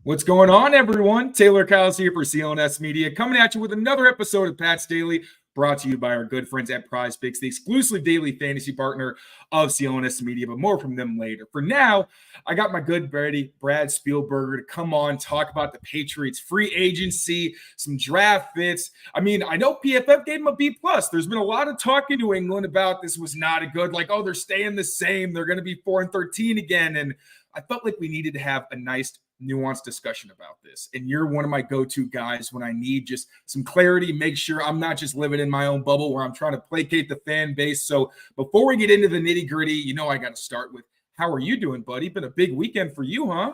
What's going on, everyone? Taylor Kyles here for CLNS Media, coming at you with another episode of Pat's Daily, brought to you by our good friends at PrizePicks, the exclusive daily fantasy partner of CLNS Media, but more from them later. For now, I got my good buddy, Brad Spielberger, to come on, talk about the Patriots free agency, some draft fits. I mean, I know PFF gave him a B+. There's been a lot of talk in New England about this was not a good, like, oh, they're staying the same. They're going to be 4-13 again. And I felt like we needed to have a nice nuanced discussion about this. And you're one of my go-to guys when I need just some clarity, make sure I'm not just living in my own bubble where I'm trying to placate the fan base. So before we get into the nitty-gritty, I got to start with, how are you doing, buddy? Been a big weekend for you, huh?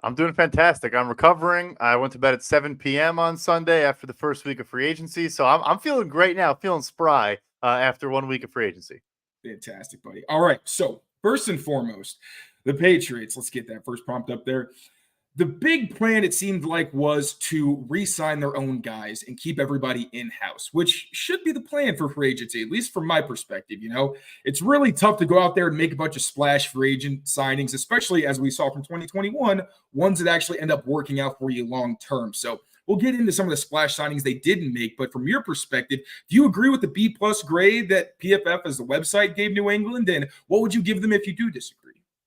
I'm doing fantastic. I'm recovering. I went to bed at 7 p.m. on Sunday after the first week of free agency. So I'm feeling great now, feeling spry after 1 week of free agency. Fantastic, buddy. All right. So first and foremost, the Patriots, let's get that first prompt up there. The big plan, it seemed like, was to re-sign their own guys and keep everybody in-house, which should be the plan for free agency, at least from my perspective. It's really tough to go out there and make a bunch of splash free agent signings, especially as we saw from 2021, ones that actually end up working out for you long-term. So we'll get into some of the splash signings they didn't make, but from your perspective, do you agree with the B+ grade that PFF as the website gave New England? And what would you give them if you do disagree?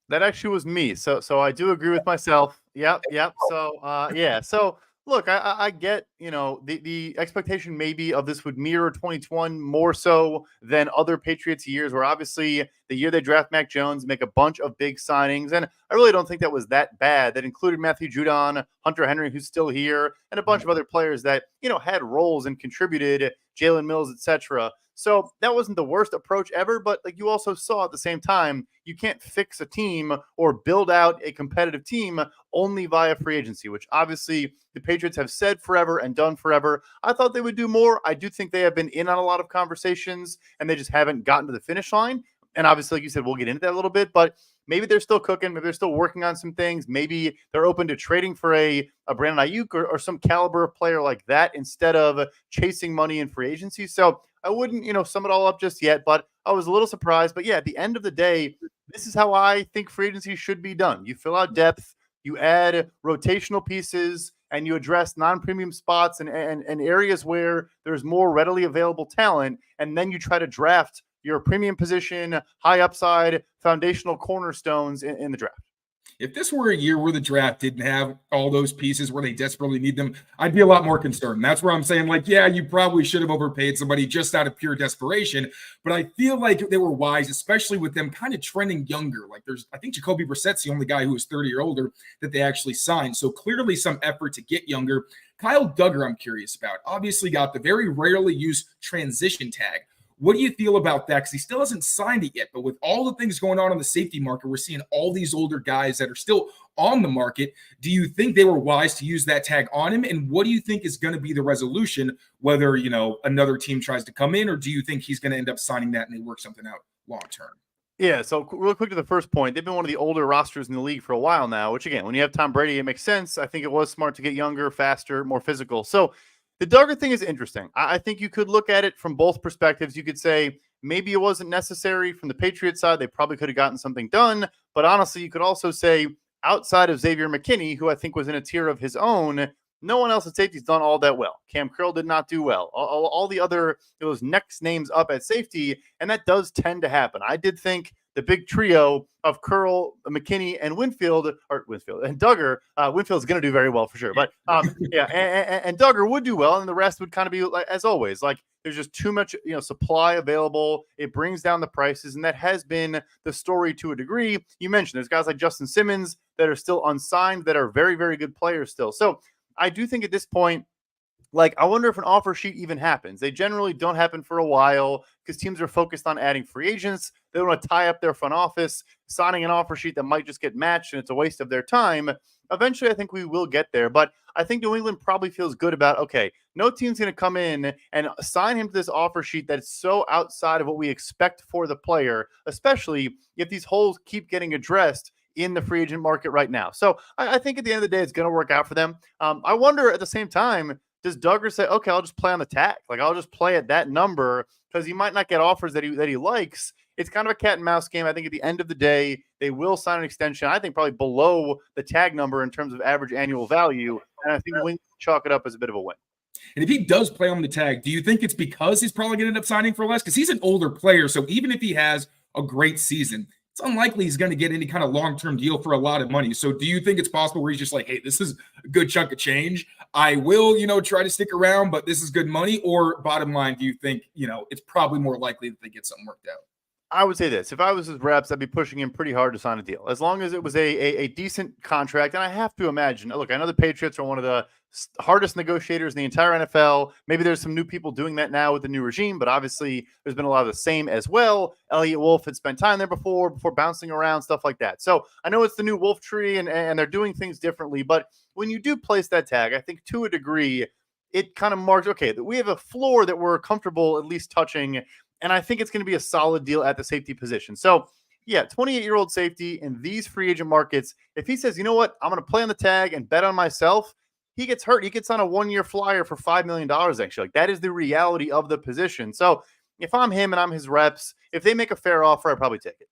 That actually was me. So I do agree with myself. Yep. So, yeah. So, look, I get, the expectation maybe of this would mirror 2021 more so than other Patriots years, where obviously the year they draft Mac Jones, make a bunch of big signings. And I really don't think that was that bad. That included Matthew Judon, Hunter Henry, who's still here, and a bunch of other players that, had roles and contributed, Jalen Mills, etc. So that wasn't the worst approach ever, but like you also saw at the same time, you can't fix a team or build out a competitive team only via free agency, which obviously the Patriots have said forever and done forever. I thought they would do more. I do think they have been in on a lot of conversations and they just haven't gotten to the finish line. And obviously, like you said, we'll get into that a little bit, but maybe they're still cooking. Maybe they're still working on some things. Maybe they're open to trading for a Brandon Ayuk or some caliber of player like that instead of chasing money in free agency. So I wouldn't, sum it all up just yet, but I was a little surprised. But yeah, at the end of the day, this is how I think free agency should be done. You fill out depth, you add rotational pieces, and you address non-premium spots and areas where there's more readily available talent, and then you try to draft your premium position, high upside, foundational cornerstones in the draft. If this were a year where the draft didn't have all those pieces where they desperately need them, I'd be a lot more concerned. That's where I'm saying, like, yeah, you probably should have overpaid somebody just out of pure desperation. But I feel like they were wise, especially with them kind of trending younger. Like I think Jacoby Brissett's the only guy who is 30 or older that they actually signed. So clearly some effort to get younger. Kyle Duggar, I'm curious about. Obviously got the very rarely used transition tag. What do you feel about that? Because he still hasn't signed it yet. But with all the things going on the safety market, we're seeing all these older guys that are still on the market. Do you think they were wise to use that tag on him? And what do you think is going to be the resolution, whether, another team tries to come in, or do you think he's going to end up signing that and they work something out long term? Yeah, so real quick to the first point, they've been one of the older rosters in the league for a while now, which, again, when you have Tom Brady, it makes sense. I think it was smart to get younger, faster, more physical. So the Duggar thing is interesting. I think you could look at it from both perspectives. You could say maybe it wasn't necessary from the Patriots side. They probably could have gotten something done. But honestly, you could also say outside of Xavier McKinney, who I think was in a tier of his own, no one else at safety has done all that well. Cam Curl did not do well. All the other, those next names up at safety, and that does tend to happen. I did think the big trio of Curl, McKinney, and Duggar. Winfield's going to do very well for sure. But and Duggar would do well, and the rest would kind of be like, as always, like there's just too much supply available. It brings down the prices, and that has been the story to a degree. You mentioned there's guys like Justin Simmons that are still unsigned that are very, very good players still. So I do think at this point, like, I wonder if an offer sheet even happens. They generally don't happen for a while because teams are focused on adding free agents. They don't want to tie up their front office, signing an offer sheet that might just get matched, and it's a waste of their time. Eventually, I think we will get there. But I think New England probably feels good about, okay, no team's going to come in and sign him to this offer sheet that's so outside of what we expect for the player, especially if these holes keep getting addressed in the free agent market right now. So I think at the end of the day, it's going to work out for them. I wonder at the same time, does Duggar say, okay, I'll just play on the tag? Like, I'll just play at that number because he might not get offers that he likes. It's kind of a cat and mouse game. I think at the end of the day, they will sign an extension. I think probably below the tag number in terms of average annual value. And I think the Wings chalk it up as a bit of a win. And if he does play on the tag, do you think it's because he's probably going to end up signing for less? Because he's an older player. So even if he has a great season, it's unlikely he's going to get any kind of long-term deal for a lot of money. So do you think it's possible where he's just like, hey, this is a good chunk of change. I will, try to stick around, but this is good money? Or bottom line, do you think, it's probably more likely that they get something worked out? I would say this. If I was his reps, I'd be pushing him pretty hard to sign a deal. As long as it was a decent contract. And I have to imagine, look, I know the Patriots are one of the hardest negotiators in the entire NFL. Maybe there's some new people doing that now with the new regime, but obviously there's been a lot of the same as well. Elliott Wolf had spent time there before bouncing around, stuff like that. So I know it's the new Wolf tree and they're doing things differently, but when you do place that tag, I think to a degree, it kind of marks, okay, that we have a floor that we're comfortable at least touching. And I think it's going to be a solid deal at the safety position. So, yeah, 28-year-old safety in these free agent markets, if he says, you know what, I'm going to play on the tag and bet on myself, he gets hurt. He gets on a one-year flyer for $5 million, actually. Like, that is the reality of the position. So, if I'm him and I'm his reps, if they make a fair offer, I'd probably take it.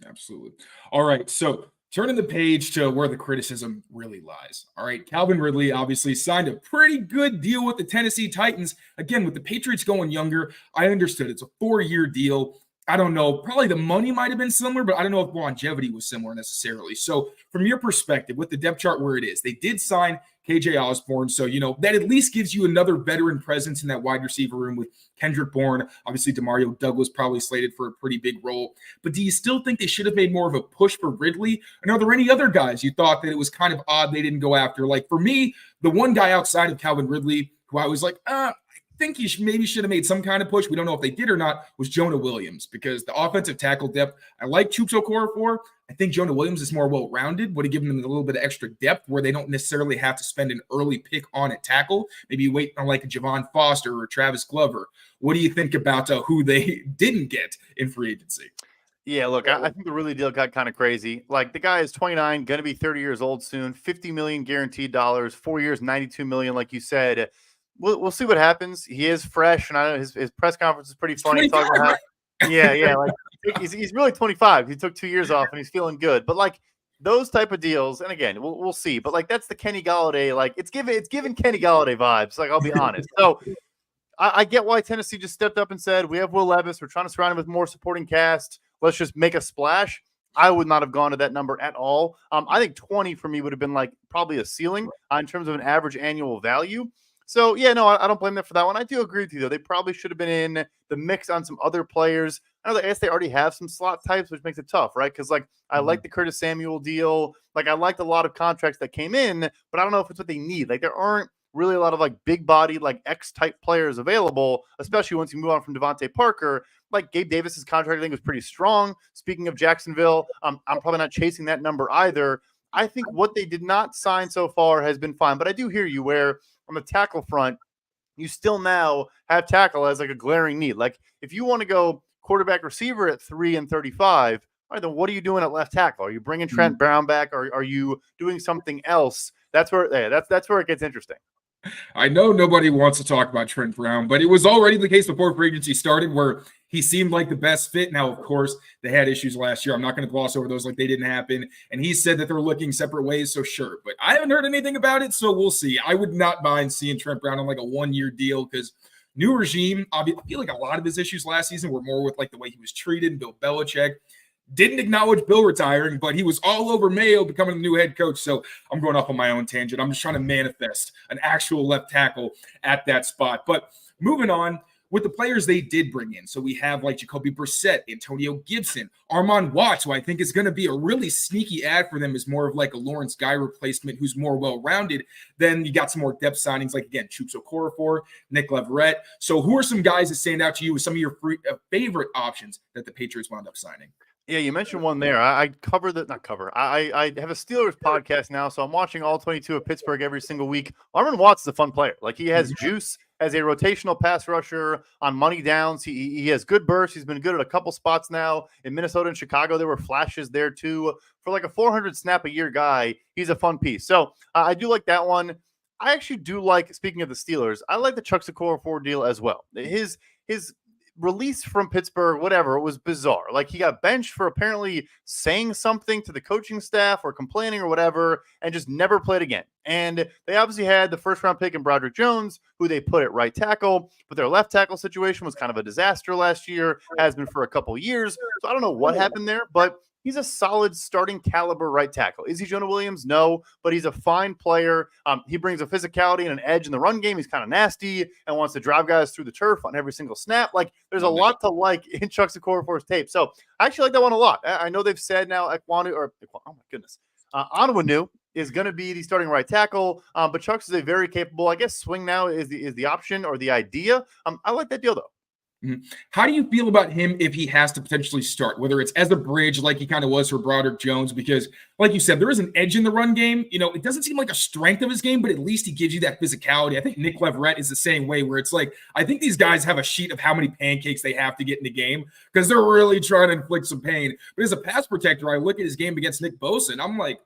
Absolutely. All right, so turning the page to where the criticism really lies. All right, Calvin Ridley obviously signed a pretty good deal with the Tennessee Titans. Again, with the Patriots going younger, I understood it's a 4-year deal. I don't know, probably the money might have been similar, but I don't know if longevity was similar necessarily. So from your perspective, with the depth chart where it is, they did sign KJ Osborne. So, that at least gives you another veteran presence in that wide receiver room with Kendrick Bourne. Obviously, Demario Douglas probably slated for a pretty big role. But do you still think they should have made more of a push for Ridley? And are there any other guys you thought that it was kind of odd they didn't go after? Like for me, the one guy outside of Calvin Ridley who I was like, I think he maybe should have made some kind of push. We don't know if they did or not, was Jonah Williams, because the offensive tackle depth, I like Chuks Okorafor. I think Jonah Williams is more well-rounded, would have given them a little bit of extra depth where they don't necessarily have to spend an early pick on at tackle. Maybe wait on like a Javon Foster or Travis Glover. What do you think about who they didn't get in free agency? Yeah, look, I think the Ridley deal got kind of crazy. Like, the guy is 29, going to be 30 years old soon, $50 million guaranteed dollars, 4 years, $92 million, like you said. We'll see what happens. He is fresh, and I know his press conference is pretty funny. Talking about like he's really 25. He took 2 years off, and he's feeling good. But like those type of deals, and again, we'll see. But like that's the Kenny Galladay. Like it's given Kenny Galladay vibes. Like, I'll be honest. So I get why Tennessee just stepped up and said, we have Will Levis. We're trying to surround him with more supporting cast. Let's just make a splash. I would not have gone to that number at all. I think 20 for me would have been like probably a ceiling in terms of an average annual value. So, yeah, no, I don't blame them for that one. I do agree with you, though. They probably should have been in the mix on some other players. I guess they already have some slot types, which makes it tough, right? Because, like, I like the Curtis Samuel deal. Like, I liked a lot of contracts that came in, but I don't know if it's what they need. Like, there aren't really a lot of, like, big-body, like, X-type players available, especially once you move on from Devontae Parker. Like, Gabe Davis's contract, I think, was pretty strong. Speaking of Jacksonville, I'm probably not chasing that number either. I think what they did not sign so far has been fine. But I do hear you where – from the tackle front, you still now have tackle as like a glaring need. Like, if you want to go quarterback receiver at 3 and 35, all right, then what are you doing at left tackle? Are you bringing Trent Brown back, or are you doing something else? That's where it gets interesting. I know nobody wants to talk about Trent Brown, but it was already the case before free agency started where he seemed like the best fit. Now, of course, they had issues last year. I'm not going to gloss over those like they didn't happen. And he said that they're looking separate ways, so sure. But I haven't heard anything about it, so we'll see. I would not mind seeing Trent Brown on like a 1-year deal because new regime, I feel like a lot of his issues last season were more with like the way he was treated. Bill Belichick didn't acknowledge Bill retiring, but he was all over Mayo becoming the new head coach. So I'm going off on my own tangent. I'm just trying to manifest an actual left tackle at that spot. But moving on with the players they did bring in. So we have like Jacoby Brissett, Antonio Gibson, Armand Watts, who I think is going to be a really sneaky ad for them, is more of like a Lawrence Guy replacement who's more well-rounded. Then you got some more depth signings, like, again, Chuks Okorafor, Nick Leverett. So who are some guys that stand out to you with some of your favorite options that the Patriots wound up signing? Yeah, you mentioned one there. I have a Steelers podcast now, so I'm watching all 22 of Pittsburgh every single week. Armand Watts is a fun player. Like, he has juice as a rotational pass rusher on money downs. He has good bursts. He's been good at a couple spots now. In Minnesota and Chicago, there were flashes there too. For like a 400 snap a year guy, he's a fun piece. So I do like that one. I actually do like, speaking of the Steelers, I like the Chuck Okorafor deal as well. His release from Pittsburgh, whatever, it was bizarre. Like, he got benched for apparently saying something to the coaching staff or complaining or whatever, and just never played again. And they obviously had the first round pick in Broderick Jones, who they put at right tackle, but their left tackle situation was kind of a disaster last year, has been for a couple years. So I don't know what happened there, but he's a solid starting caliber right tackle. Is he Jonah Williams? No, but he's a fine player. He brings a physicality and an edge in the run game. He's kind of nasty and wants to drive guys through the turf on every single snap. Like, there's a lot to like in Chuck Okorafor's tape. So I actually like that one a lot. I know they've said now Onwenu is going to be the starting right tackle, but Chuck's is a very capable, I guess swing now is the option or the idea. I like that deal, though. Mm-hmm. How do you feel about him if he has to potentially start, whether it's as a bridge like he kind of was for Broderick Jones? Because, like you said, there is an edge in the run game. It doesn't seem like a strength of his game, but at least he gives you that physicality. I think Nick Leverett is the same way, where it's like, I think these guys have a sheet of how many pancakes they have to get in the game because they're really trying to inflict some pain. But as a pass protector, I look at his game against Nick Bosa, and I'm like,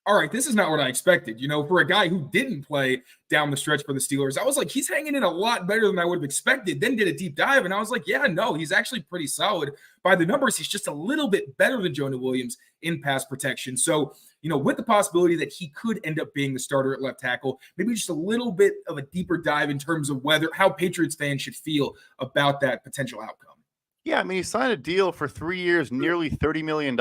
all right, this is not what I expected. For a guy who didn't play down the stretch for the Steelers, I was like, he's hanging in a lot better than I would have expected. Then did a deep dive, and I was like, yeah, no, he's actually pretty solid. By the numbers, he's just a little bit better than Jonah Williams in pass protection. So, with the possibility that he could end up being the starter at left tackle, maybe just a little bit of a deeper dive in terms of how Patriots fans should feel about that potential outcome. Yeah, I mean, he signed a deal for 3 years, nearly $30 million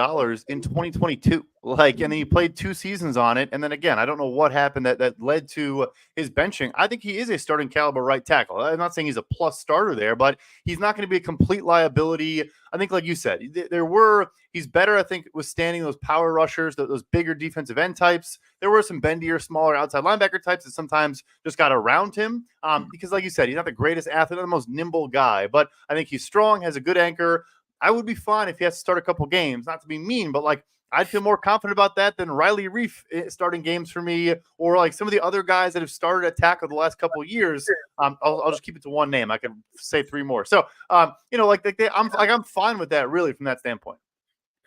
in 2022. And then he played 2 seasons on it. And then again, I don't know what happened that led to his benching. I think he is a starting caliber right tackle. I'm not saying he's a plus starter there, but he's not going to be a complete liability. I think, like you said, he's better, I think, withstanding those power rushers, those bigger defensive end types. There were some bendier, smaller outside linebacker types that sometimes just got around him because, like you said, he's not the greatest athlete, not the most nimble guy, but I think he's strong, has a good anchor. I would be fine if he has to start a couple games, not to be mean, but I'd feel more confident about that than Riley Reif starting games for me, or some of the other guys that have started at tackle the last couple of years. I'll just keep it to one name. I could say 3 more. So, I'm fine with that, really, from that standpoint.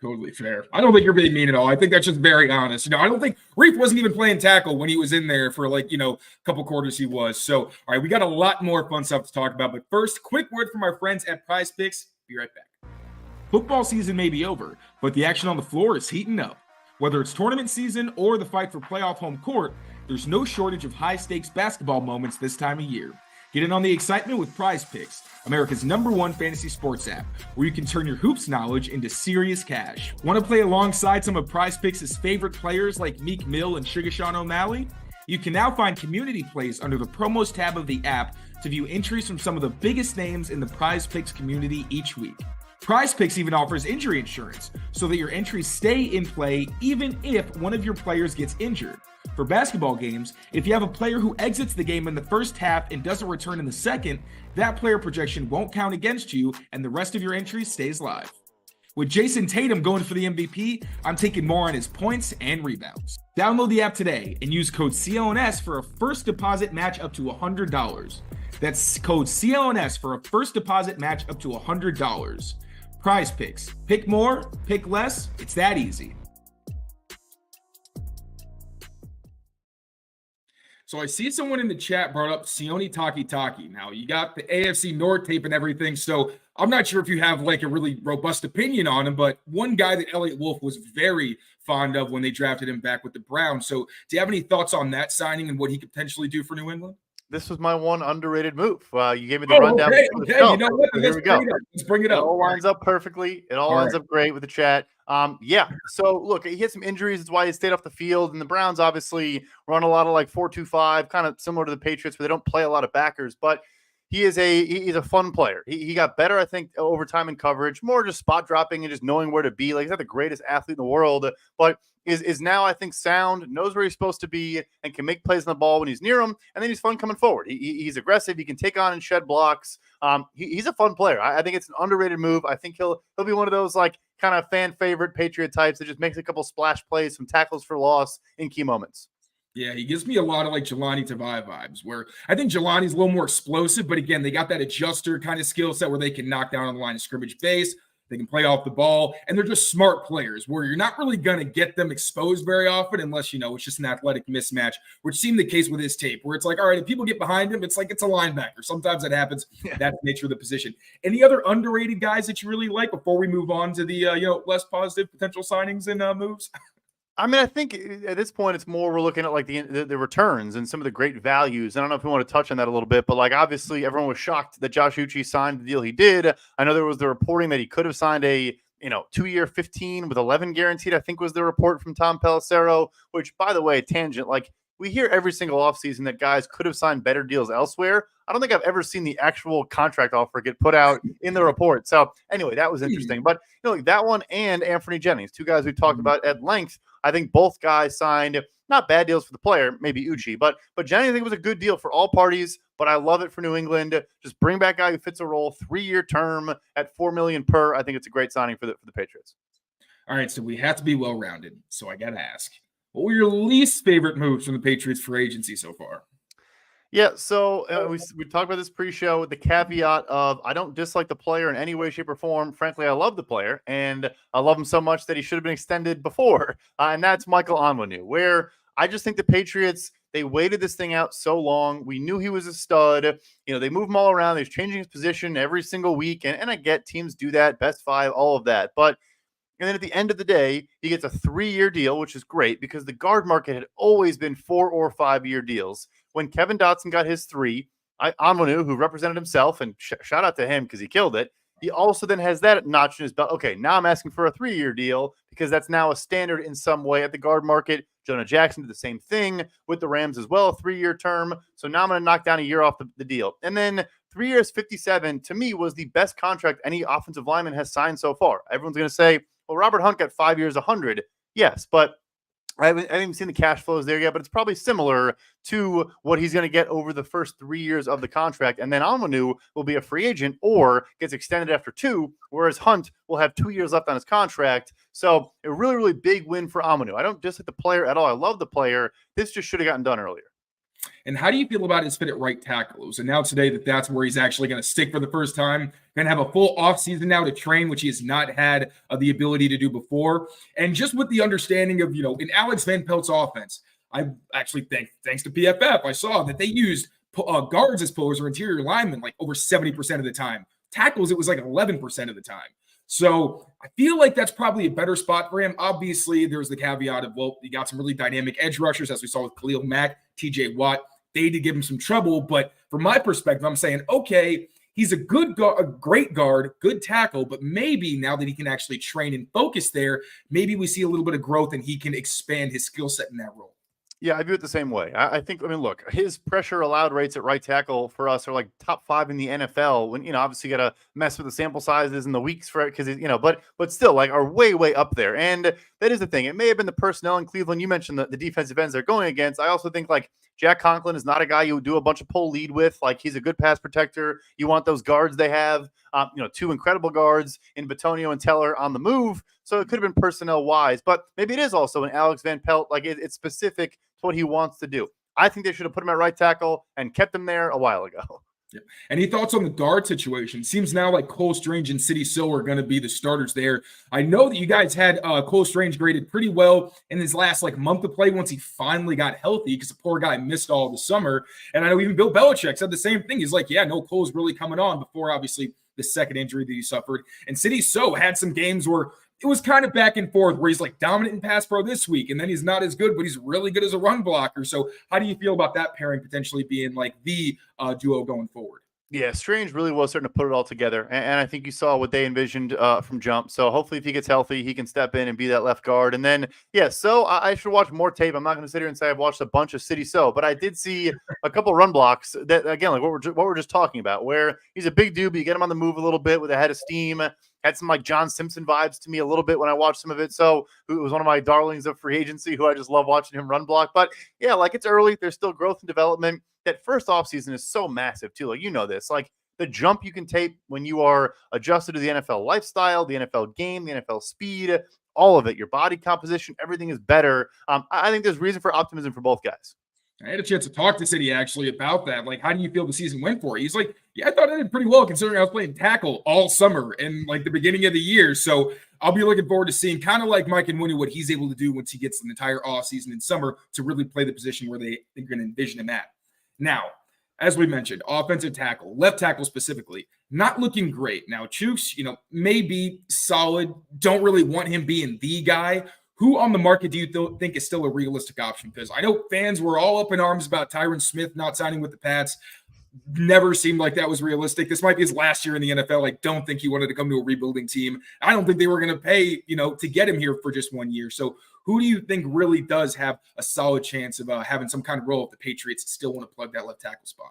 Totally fair. I don't think you're being mean at all. I think that's just very honest. I don't think Reif wasn't even playing tackle when he was in there for a couple quarters he was. So, all right, we got a lot more fun stuff to talk about. But first, quick word from our friends at PrizePicks. Be right back. Football season may be over, but the action on the floor is heating up. Whether it's tournament season or the fight for playoff home court, there's no shortage of high-stakes basketball moments this time of year. Get in on the excitement with PrizePicks, America's #1 fantasy sports app, where you can turn your hoops knowledge into serious cash. Want to play alongside some of PrizePicks' favorite players like Meek Mill and Sugar Sean O'Malley? You can now find community plays under the promos tab of the app to view entries from some of the biggest names in the PrizePicks community each week. PrizePicks even offers injury insurance so that your entries stay in play even if one of your players gets injured. For basketball games, if you have a player who exits the game in the first half and doesn't return in the second, that player projection won't count against you and the rest of your entries stays live. With Jason Tatum going for the MVP, I'm taking more on his points and rebounds. Download the app today and use code CLNS for a first deposit match up to $100. That's code CLNS for a first deposit match up to $100. PrizePicks. Pick more, pick less. It's that easy. So I see someone in the chat brought up Sione Takitaki. Now, you got the AFC North tape and everything, so I'm not sure if you have a really robust opinion on him, but one guy that Elliott Wolf was very fond of when they drafted him back with the Browns. So do you have any thoughts on that signing and what he could potentially do for New England? This was my one underrated move. You gave me the rundown. Okay. You know what? Here we go. Let's bring it up. It all lines up perfectly. It all lines up great with the chat. So look, he had some injuries. That's why he stayed off the field. And the Browns obviously run a lot of 4-2-5, kind of similar to the Patriots, where they don't play a lot of backers. But he's a fun player. He got better, I think, over time in coverage, more just spot dropping and just knowing where to be. He's not the greatest athlete in the world, but is now, I think, sound, knows where he's supposed to be, and can make plays on the ball when he's near him. And then he's fun coming forward. He's aggressive. He can take on and shed blocks. He's a fun player. I think it's an underrated move. I think he'll be one of those kind of fan favorite Patriot types that just makes a couple splash plays, some tackles for loss in key moments. Yeah, he gives me a lot of Jelani Tavai vibes, where I think Jelani's a little more explosive, but again, they got that adjuster kind of skill set where they can knock down on the line of scrimmage base. They can play off the ball, and they're just smart players where you're not really going to get them exposed very often unless, it's just an athletic mismatch, which seemed the case with his tape, where it's like, all right, if people get behind him, it's like it's a linebacker. Sometimes that happens. Yeah. That's the nature of the position. Any other underrated guys that you really like before we move on to the, less positive potential signings and moves? I mean, I think at this point, it's more we're looking at like the returns and some of the great values. I don't know if we want to touch on that a little bit, but like obviously everyone was shocked that Josh Uche signed the deal he did. I know there was the reporting that he could have signed a 2-year 15 with 11 guaranteed, I think was the report from Tom Pelissero, which, by the way, tangent, like we hear every single offseason that guys could have signed better deals elsewhere. I don't think I've ever seen the actual contract offer get put out in the report. So anyway, that was interesting. But like that one and Anthony Jennings, two guys we talked about at length. I think both guys signed not bad deals for the player, maybe Uche, but Jennings I think was a good deal for all parties. But I love it for New England. Just bring back a guy who fits a role, 3-year term at $4 million per. I think it's a great signing for the Patriots. All right, so we have to be well rounded. So I got to ask, what were your least favorite moves from the Patriots for agency so far? Yeah, so we talked about this pre-show with the caveat of I don't dislike the player in any way, shape, or form. Frankly, I love the player, and I love him so much that he should have been extended before, and that's Michael Onwenu, where I just think the Patriots, they waited this thing out so long. We knew he was a stud. They move him all around. He's changing his position every single week, and I get teams do that, best five, all of that, but and then at the end of the day, he gets a 3-year deal, which is great because the guard market had always been 4 or 5-year deals. When Kevin Dotson got his 3, Onwenu, who represented himself, and shout out to him because he killed it, he also then has that notch in his belt. Okay, now I'm asking for a 3-year deal because that's now a standard in some way at the guard market. Jonah Jackson did the same thing with the Rams as well, a 3-year term. So now I'm going to knock down a year off the deal. And then 3 years, 57, to me, was the best contract any offensive lineman has signed so far. Everyone's going to say, well, Robert Hunt got 5 years, 100. Yes, but I haven't even seen the cash flows there yet, but it's probably similar to what he's going to get over the first 3 years of the contract. And then Onwenu will be a free agent or gets extended after 2, whereas Hunt will have 2 years left on his contract. So a really, really big win for Onwenu. I don't dislike the player at all. I love the player. This just should have gotten done earlier. And how do you feel about his fit at right tackle? So now today that's where he's actually going to stick for the first time. Going to have a full offseason now to train, which he has not had the ability to do before. And just with the understanding of, in Alex Van Pelt's offense, I actually think, thanks to PFF, I saw that they used guards as pullers or interior linemen like over 70% of the time. Tackles, it was like 11% of the time. So I feel like that's probably a better spot for him. Obviously, there's the caveat of, well, you got some really dynamic edge rushers, as we saw with Khalil Mack, TJ Watt. They did give him some trouble. But from my perspective, I'm saying, okay, he's a great guard, good tackle, but maybe now that he can actually train and focus there, maybe we see a little bit of growth and he can expand his skill set in that role. Yeah, I view it the same way. I think, look, his pressure allowed rates at right tackle for us are like top 5 in the NFL when, obviously you got to mess with the sample sizes and the weeks for it because, but still like are way, way up there. And that is the thing. It may have been the personnel in Cleveland. You mentioned the defensive ends they're going against. I also think like Jack Conklin is not a guy you would do a bunch of pull lead with. Like he's a good pass protector. You want those guards they have, 2 incredible guards in Bitonio and Teller on the move. So it could have been personnel wise, but maybe it is also an Alex Van Pelt. Like it's specific to what he wants to do. I think they should have put him at right tackle and kept him there a while ago. Yeah. Any thoughts on the guard situation? Seems now like Cole Strange and City Sill are going to be the starters there. I know that you guys had Cole Strange graded pretty well in his last month of play once he finally got healthy because the poor guy missed all the summer. And I know even Bill Belichick said the same thing. He's like, yeah, no, Cole's really coming on before obviously the second injury that he suffered. And City So had some games where it was kind of back and forth where he's like dominant in pass pro this week, and then he's not as good, but he's really good as a run blocker. So how do you feel about that pairing potentially being like the duo going forward? Yeah, Strange really was starting to put it all together, and I think you saw what they envisioned from jump. So hopefully if he gets healthy, he can step in and be that left guard. And then, so I should watch more tape. I'm not going to sit here and say I've watched a bunch of City So, but I did see a couple run blocks that, again, like what we're just talking about, where he's a big dude, but you get him on the move a little bit with a head of steam. Had some like John Simpson vibes to me a little bit when I watched some of it. So who was one of my darlings of free agency, who I just love watching him run block. But yeah, like it's early. There's still growth and development. That first offseason is so massive too. Like, this, like the jump you can take when you are adjusted to the NFL lifestyle, the NFL game, the NFL speed, all of it, your body composition, everything is better. I think there's reason for optimism for both guys. I had a chance to talk to City actually about that. Like, how do you feel the season went for you? He's like, yeah, I thought I did pretty well considering I was playing tackle all summer and like the beginning of the year. So I'll be looking forward to seeing kind of like Mike and Winnie what he's able to do once he gets an entire offseason in summer to really play the position where they're going to envision him at. Now, as we mentioned, offensive tackle, left tackle specifically, not looking great. Now, Chooks, may be solid. Don't really want him being the guy. Who on the market do you think is still a realistic option? Because I know fans were all up in arms about Tyron Smith not signing with the Pats. Never seemed like that was realistic. This might be his last year in the NFL. I don't think he wanted to come to a rebuilding team. I don't think they were going to pay, to get him here for just 1 year. So who do you think really does have a solid chance of having some kind of role if the Patriots still want to plug that left tackle spot?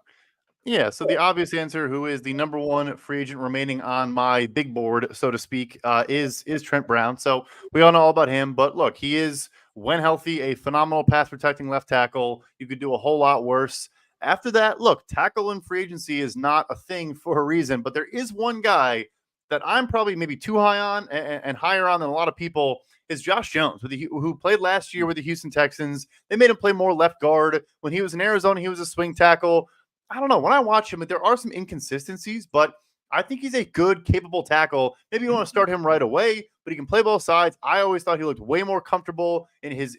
Yeah, so the obvious answer, who is the number one free agent remaining on my big board, so to speak, is Trent Brown. So we all know all about him, but look, he is, when healthy, a phenomenal pass protecting left tackle. You could do a whole lot worse. After that, look, tackle in free agency is not a thing for a reason, but there is one guy that I'm probably maybe too high on and higher on than a lot of people is Josh Jones, who played last year with the Houston Texans. They made him play more left guard. When he was in Arizona, he was a swing tackle. I don't know. When I watch him, there are some inconsistencies, but I think he's a good, capable tackle. Maybe you don't want to start him right away, but he can play both sides. I always thought he looked way more comfortable in his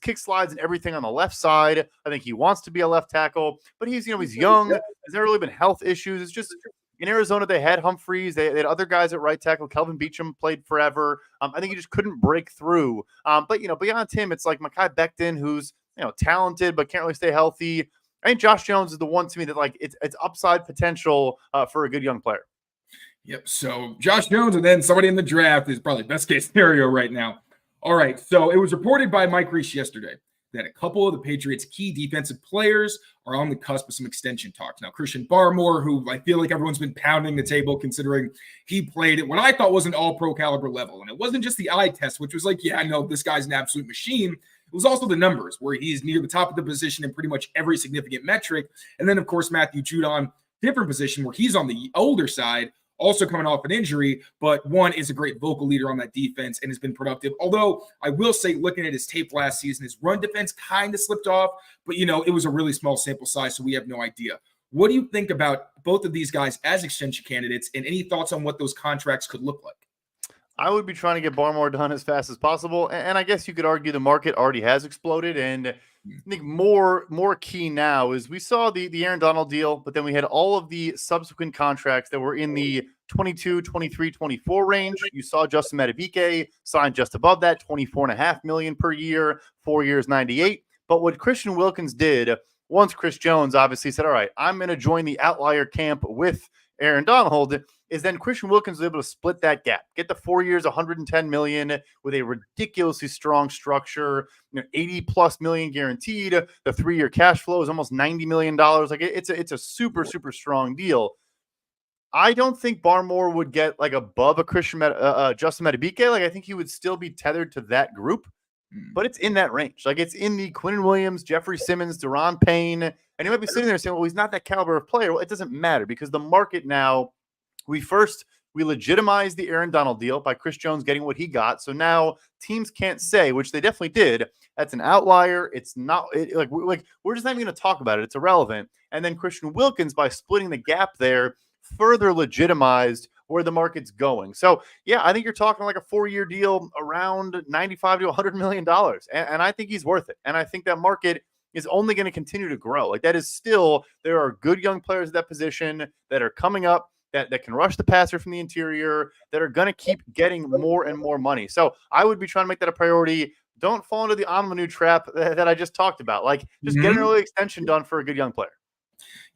kick slides and everything on the left side. I think he wants to be a left tackle, but he's young. There's never really been health issues. It's just in Arizona, they had Humphreys. They had other guys at right tackle. Kelvin Beachum played forever. I think he just couldn't break through. But beyond him, it's like Mekhi Becton, who's talented but can't really stay healthy. I think Josh Jones is the one to me that it's upside potential for a good young player. Yep. So Josh Jones and then somebody in the draft is probably best case scenario right now. All right. So it was reported by Mike Reese yesterday that a couple of the Patriots' key defensive players are on the cusp of some extension talks. Now, Christian Barmore, who I feel like everyone's been pounding the table considering he played at what I thought was an all-pro caliber level. And it wasn't just the eye test, which was like, yeah, I know this guy's an absolute machine. It was also the numbers where he's near the top of the position in pretty much every significant metric. And then, of course, Matthew Judon, different position where he's on the older side, also coming off an injury, but one is a great vocal leader on that defense and has been productive. Although I will say, looking at his tape last season, his run defense kind of slipped off, but it was a really small sample size, so we have no idea. What do you think about both of these guys as extension candidates, and any thoughts on what those contracts could look like? I would be trying to get Barmore done as fast as possible. And I guess you could argue the market already has exploded. And I think more key now is we saw the Aaron Donald deal, but then we had all of the subsequent contracts that were in the 22, 23, 24 range. You saw Justin Madubuike signed just above that, $24.5 million per year, 4 years, 98. But what Christian Wilkins did once Chris Jones obviously said, all right, I'm going to join the outlier camp with Aaron Donald, is then Christian Wilkins was able to split that gap, get the 4 years, $110 million with a ridiculously strong structure, $80+ million guaranteed. The 3-year cash flow is almost $90 million. Like it's a super, super strong deal. I don't think Barmore would get above a Justin Madubuike. I think he would still be tethered to that group, but it's in that range. It's in the Quinnen Williams, Jeffrey Simmons, Deron Payne, and you might be sitting there saying, well, he's not that caliber of player. Well, it doesn't matter because the market now, we legitimized the Aaron Donald deal by Chris Jones getting what he got. So now teams can't say, which they definitely did, that's an outlier. It's not we're just not even going to talk about it. It's irrelevant. And then Christian Wilkins, by splitting the gap there, further legitimized where the market's going. So yeah, I think you're talking a 4-year deal around $95 to $100 million. And I think he's worth it. And I think that market is only going to continue to grow. That is still, there are good young players at that position that are coming up that can rush the passer from the interior, that are going to keep getting more and more money. So I would be trying to make that a priority. Don't fall into the Onwenu trap that I just talked about. Just get an early extension done for a good young player.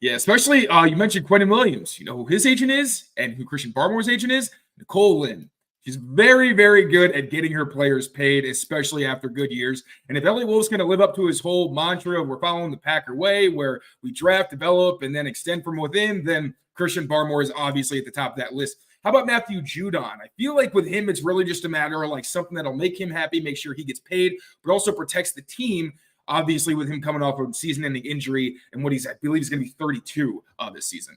Yeah, especially you mentioned Quinnen Williams. You know who his agent is and who Christian Barmore's agent is? Nicole Lynn. She's very, very good at getting her players paid, especially after good years. And if Elliott Wolf's going to live up to his whole mantra of we're following the Packer way, where we draft, develop, and then extend from within, then Christian Barmore is obviously at the top of that list. How about Matthew Judon? I feel like with him, it's really just a matter of something that'll make him happy, make sure he gets paid, but also protects the team. Obviously, with him coming off of a season-ending injury and what I believe he's going to be 32 this season.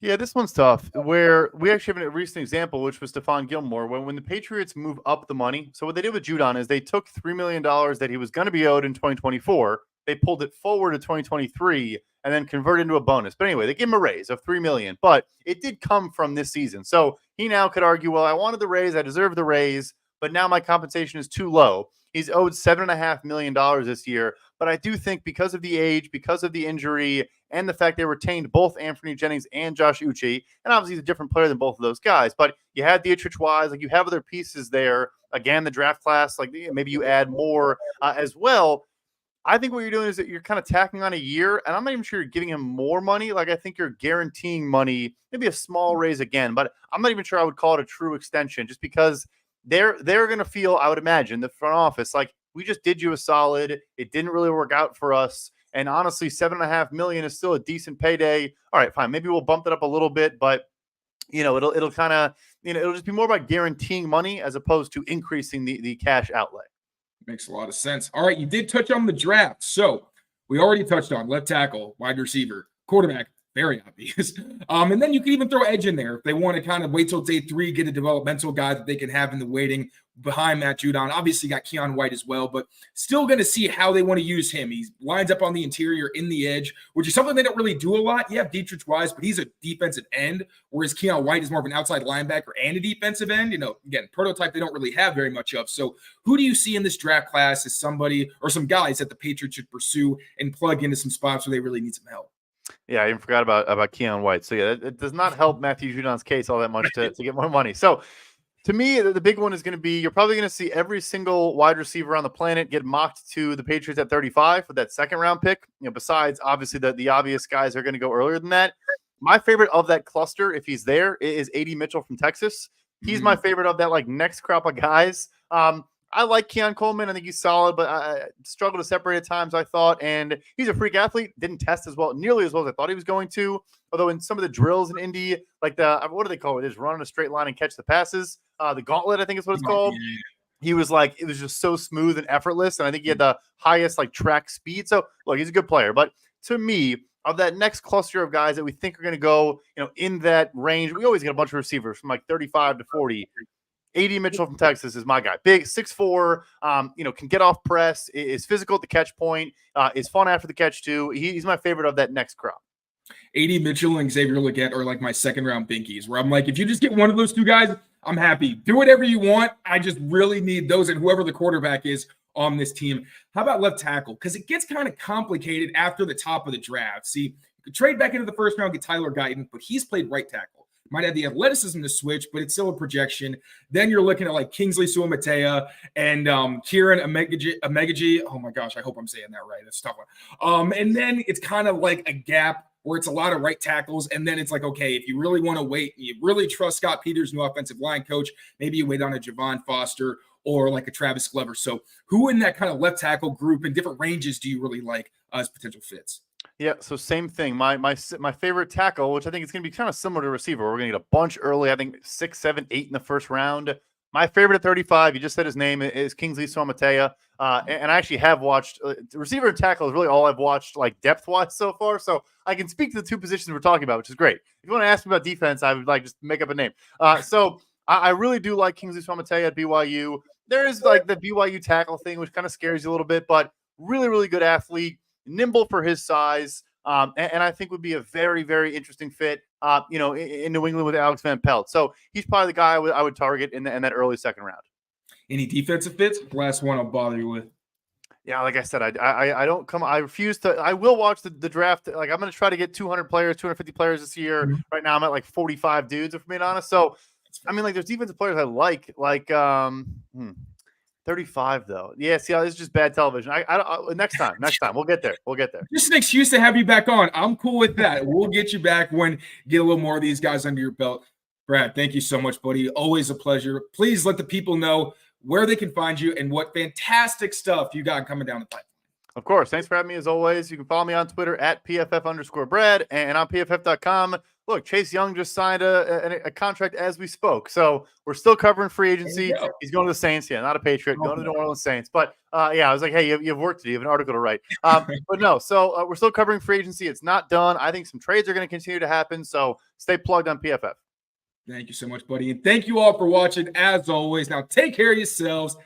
Yeah, this one's tough. Where we actually have a recent example, which was Stephon Gilmore, when the Patriots move up the money. So what they did with Judon is they took $3 million that he was going to be owed in 2024. they pulled it forward to 2023 and then converted into a bonus. But anyway, they gave him a raise of $3 million, but it did come from this season. So he now could argue, well, I wanted the raise, I deserve the raise, but now my compensation is too low. He's owed $7.5 million this year. But I do think because of the age, because of the injury, and the fact they retained both Anthony Jennings and Josh Uche, and obviously he's a different player than both of those guys, but you had Dietrich Wise, like you have other pieces there. Again, the draft class, like maybe you add more as well. I think what you're doing is that you're kind of tacking on a year, and I'm not even sure you're giving him more money. Like I think you're guaranteeing money, maybe a small raise again, but I'm not even sure I would call it a true extension just because they're going to feel, I would imagine, the front office, like we just did you a solid. It didn't really work out for us. And honestly, $7.5 million is still a decent payday. All right, fine. Maybe we'll bump it up a little bit, but it'll kind of, it'll just be more about guaranteeing money as opposed to increasing the cash outlay. Makes a lot of sense. All right, you did touch on the draft. So we already touched on left tackle, wide receiver, quarterback, very obvious. And then you can even throw edge in there if they want to kind of wait till day 3, get a developmental guy that they can have in the waiting behind Matt Judon. Obviously got Keon White as well, but still going to see how they want to use him. He lines up on the interior in the edge, which is something they don't really do a lot. You have Dietrich Wise, but he's a defensive end, whereas Keon White is more of an outside linebacker and a defensive end. Again, prototype they don't really have very much of. So who do you see in this draft class as somebody or some guys that the Patriots should pursue and plug into some spots where they really need some help? Yeah, I even forgot about Keon White. So, yeah, it does not help Matthew Judon's case all that much to get more money. So, to me, the big one is going to be you're probably going to see every single wide receiver on the planet get mocked to the Patriots at 35 with that second-round pick. Besides, obviously, the obvious guys are going to go earlier than that. My favorite of that cluster, if he's there, is A.D. Mitchell from Texas. He's my favorite of that next crop of guys. I like Keon Coleman. I think he's solid, but I struggled to separate at times, I thought. And he's a freak athlete. Didn't test nearly as well as I thought he was going to. Although in some of the drills in Indy, like what do they call it? Just run in a straight line and catch the passes. The gauntlet, I think is what it's called. He was it was just so smooth and effortless. And I think he had the highest track speed. So look, he's a good player. But to me, of that next cluster of guys that we think are going to go, in that range, we always get a bunch of receivers from 35 to 40. A.D. Mitchell from Texas is my guy. Big, 6'4", can get off press, is physical at the catch point, is fun after the catch too. He's my favorite of that next crop. A.D. Mitchell and Xavier Legette are my second-round binkies, where I'm if you just get one of those two guys, I'm happy. Do whatever you want. I just really need those and whoever the quarterback is on this team. How about left tackle? Because it gets kind of complicated after the top of the draft. See, you could trade back into the first round, get Tyler Guyton, but he's played right tackle. Might have the athleticism to switch, but it's still a projection. Then you're looking at Kingsley Suamatea and Kieran Amegaji. Oh my gosh, I hope I'm saying that right. That's a tough one. And then it's kind of a gap where it's a lot of right tackles. And then it's okay, if you really want to wait, you really trust Scott Peters, new offensive line coach, maybe you wait on a Javon Foster or a Travis Glover. So who in that kind of left tackle group and different ranges do you really like as potential fits? Yeah, so same thing. My favorite tackle, which I think is going to be kind of similar to receiver. We're going to get a bunch early. I think 6, 7, 8 in the first round. My favorite at 35, you just said his name, is Kingsley Suamatea. And I actually have watched receiver and tackle is really all I've watched depth-wise so far. So I can speak to the two positions we're talking about, which is great. If you want to ask me about defense, I would just make up a name. So I really do like Kingsley Suamatea at BYU. There is the BYU tackle thing, which kind of scares you a little bit, but really, really good athlete. Nimble for his size, and I think would be a very, very interesting fit, in New England with Alex Van Pelt. So he's probably the guy I would target in that early second round. Any defensive fits? Last one I'll bother you with. Yeah, like I said, I don't come. I refuse to. I will watch the draft. I'm going to try to get 200 players, 250 players this year. Mm-hmm. Right now, I'm at 45 dudes, if I'm being honest. So, there's defensive players I like 35 though. Yeah, see, it's just bad television. Next time, we'll get there. Just an excuse to have you back on. I'm cool with that. We'll get you back when get a little more of these guys under your belt. Brad, thank you so much, buddy. Always a pleasure. Please let the people know where they can find you and what fantastic stuff you got coming down the pipe. Of course. Thanks for having me as always. You can follow me on Twitter at PFF_Brad and on PFF.com. Look, Chase Young just signed a contract as we spoke. So we're still covering free agency. He's going to the Saints. Yeah, not a Patriot, going to the New Orleans Saints. But I was hey, you have work to do. You have an article to write. But no, so we're still covering free agency. It's not done. I think some trades are going to continue to happen. So stay plugged on PFF. Thank you so much, buddy. And thank you all for watching as always. Now take care of yourselves